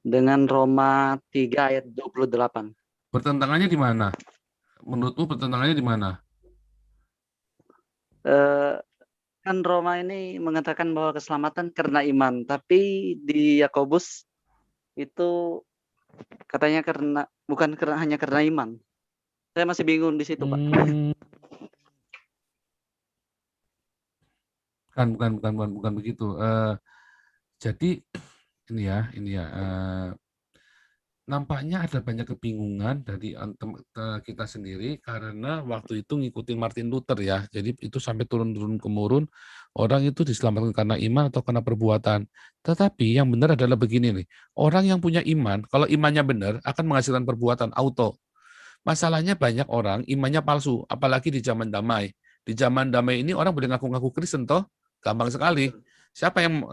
dengan Roma 3 ayat 28. Pertentangannya di mana? Menurutmu pertentangannya di mana? Kan Roma ini mengatakan bahwa keselamatan karena iman, tapi di Yakobus itu katanya bukan hanya karena iman. Saya masih bingung di situ, Pak. Bukan begitu. Jadi ini ya. Nampaknya ada banyak kebingungan dari kita sendiri karena waktu itu ngikutin Martin Luther ya. Jadi itu sampai turun-temurun orang itu diselamatkan karena iman atau karena perbuatan. Tetapi yang benar adalah begini nih. Orang yang punya iman, kalau imannya benar akan menghasilkan perbuatan auto. Masalahnya banyak orang imannya palsu, apalagi di zaman damai. Di zaman damai ini orang boleh ngaku-ngaku Kristen toh, gampang sekali. Siapa yang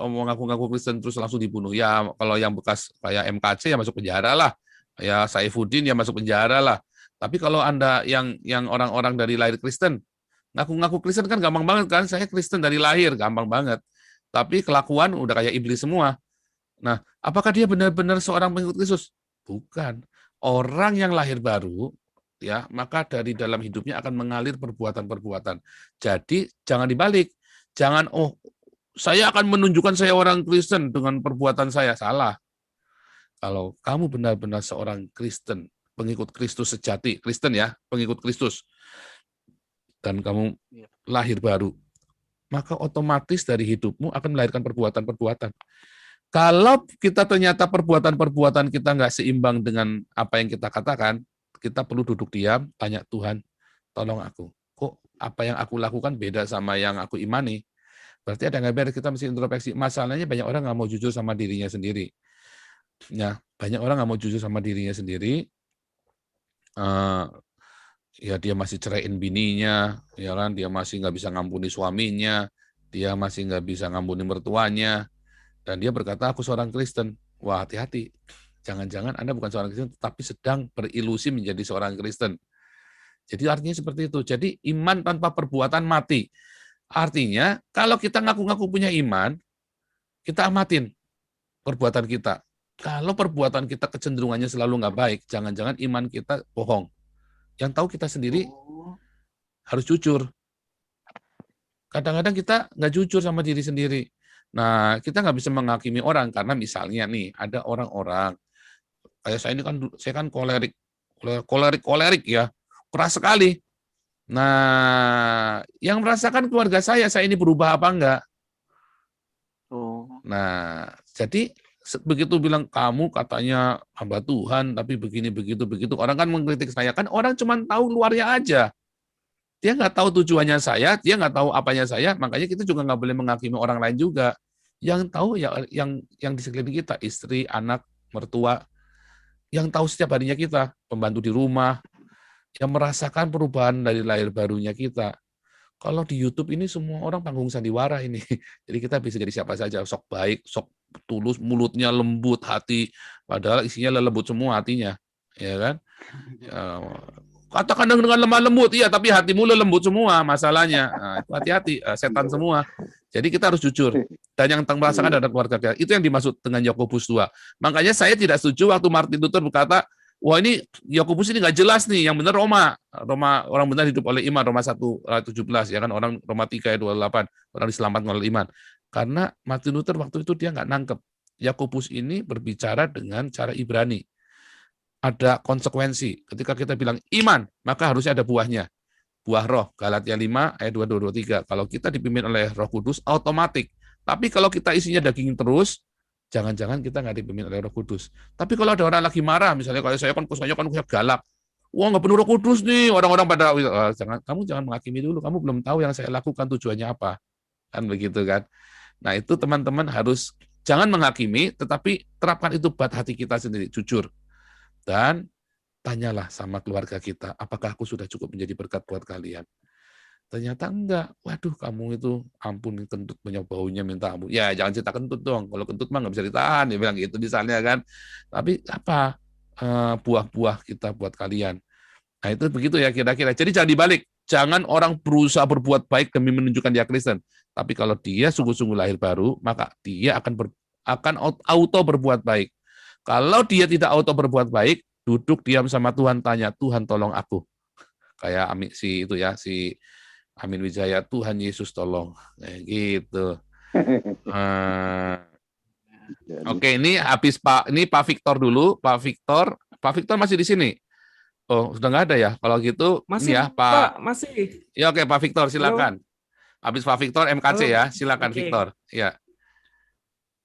mau ngaku-ngaku Kristen terus langsung dibunuh? Ya kalau yang bekas kayak MKC ya masuk penjara lah, ya Saifuddin ya masuk penjara lah. Tapi kalau Anda yang orang-orang dari lahir Kristen, ngaku-ngaku Kristen kan gampang banget kan? Saya Kristen dari lahir, gampang banget. Tapi kelakuan udah kayak iblis semua. Nah, apakah dia benar-benar seorang pengikut Kristus? Bukan. Orang yang lahir baru, ya, maka dari dalam hidupnya akan mengalir perbuatan-perbuatan. Jadi jangan dibalik. Jangan saya akan menunjukkan saya orang Kristen dengan perbuatan saya. Salah. Kalau kamu benar-benar seorang Kristen, pengikut Kristus sejati, Kristen ya, pengikut Kristus, dan kamu lahir baru, maka otomatis dari hidupmu akan melahirkan perbuatan-perbuatan. Kalau kita ternyata perbuatan-perbuatan kita nggak seimbang dengan apa yang kita katakan, kita perlu duduk diam, tanya Tuhan, tolong aku. Kok apa yang aku lakukan beda sama yang aku imani? Berarti ada nggak beres, kita mesti introspeksi. Masalahnya banyak orang nggak mau jujur sama dirinya sendiri. Ya, banyak orang nggak mau jujur sama dirinya sendiri. Ya dia masih ceraiin bininya, ya kan? Dia masih nggak bisa ngampuni suaminya, dia masih nggak bisa ngampuni mertuanya, dan dia berkata, aku seorang Kristen. Wah, hati-hati. Jangan-jangan Anda bukan seorang Kristen, tapi sedang berilusi menjadi seorang Kristen. Jadi artinya seperti itu. Jadi iman tanpa perbuatan mati. Artinya, kalau kita ngaku-ngaku punya iman, kita amatin perbuatan kita. Kalau perbuatan kita kecenderungannya selalu nggak baik, jangan-jangan iman kita bohong. Yang tahu kita sendiri harus jujur. Kadang-kadang kita nggak jujur sama diri sendiri. Nah, kita nggak bisa menghakimi orang karena misalnya nih ada orang-orang kayak saya kan kolerik ya, keras sekali. Nah, yang merasakan keluarga saya ini berubah apa enggak? Nah, jadi begitu bilang kamu katanya hamba Tuhan tapi begini begitu orang kan mengkritik saya, kan orang cuma tahu luarnya aja. Dia nggak tahu tujuannya saya, dia nggak tahu apanya saya, makanya kita juga nggak boleh menghakimi orang lain juga. Yang tahu ya yang di sekeliling kita, istri, anak, mertua, yang tahu setiap harinya kita, pembantu di rumah, yang merasakan perubahan dari lahir barunya kita. Kalau di YouTube ini semua orang panggung sandiwara ini. Jadi kita bisa jadi siapa saja, sok baik, sok tulus, mulutnya lembut, hati, padahal isinya lembut semua hatinya. Ya kan? Katakan dengan lemah lembut, iya, tapi hatimu lembut semua masalahnya. Nah, itu hati-hati, setan semua. Jadi kita harus jujur. Dan yang merasakan adalah keluarga kita. Itu yang dimaksud dengan Yakobus 2. Makanya saya tidak setuju waktu Martin Luther berkata, wah ini Yakobus ini nggak jelas nih, yang benar Roma orang benar hidup oleh iman, Roma 1:17 ya kan, orang Roma 3 ayat 28, orang diselamatkan oleh iman. Karena Martin Luther waktu itu dia nggak nangkep. Yakobus ini berbicara dengan cara Ibrani. Ada konsekuensi. Ketika kita bilang iman, maka harusnya ada buahnya. Buah roh, Galatia 5 ayat 22-23. Kalau kita dipimpin oleh Roh Kudus, otomatis. Tapi kalau kita isinya daging terus, jangan-jangan kita nggak dipimpin oleh Roh Kudus. Tapi kalau ada orang lagi marah, misalnya kalau saya kan galak, wah nggak penuh Roh Kudus nih, orang-orang pada kamu jangan menghakimi dulu, kamu belum tahu yang saya lakukan tujuannya apa, kan begitu kan. Nah itu teman-teman harus jangan menghakimi, tetapi terapkan itu buat hati kita sendiri, jujur. Dan tanyalah sama keluarga kita, apakah aku sudah cukup menjadi berkat buat kalian? Ternyata enggak. Waduh, kamu itu ampun kentut banyak baunya minta ampun. Ya, jangan cerita kentut dong. Kalau kentut mah nggak bisa ditahan, dia bilang gitu misalnya kan. Tapi apa buah-buah kita buat kalian? Nah, itu begitu ya kira-kira. Jadi jangan dibalik. Jangan orang berusaha berbuat baik demi menunjukkan dia Kristen. Tapi kalau dia sungguh-sungguh lahir baru, maka dia akan auto berbuat baik. Kalau dia tidak auto berbuat baik, duduk diam sama Tuhan, tanya, Tuhan tolong aku. Kayak si itu ya, si Amin Wijaya, Tuhan Yesus tolong. Kayak gitu. Oke, ini habis Pak Victor dulu. Pak Victor masih di sini? Oh, sudah nggak ada ya? Kalau gitu, Masih, ini ya Pak, Pak. masih. Ya oke, Pak Victor, Halo, silakan. Habis Pak Victor, MKC halo. ya, silakan Oke. Victor. Ya.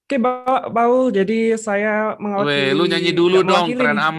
Oke, Pak Paul, jadi saya Weh, lu nyanyi dulu nggak dong, mewakili keren nih. amat.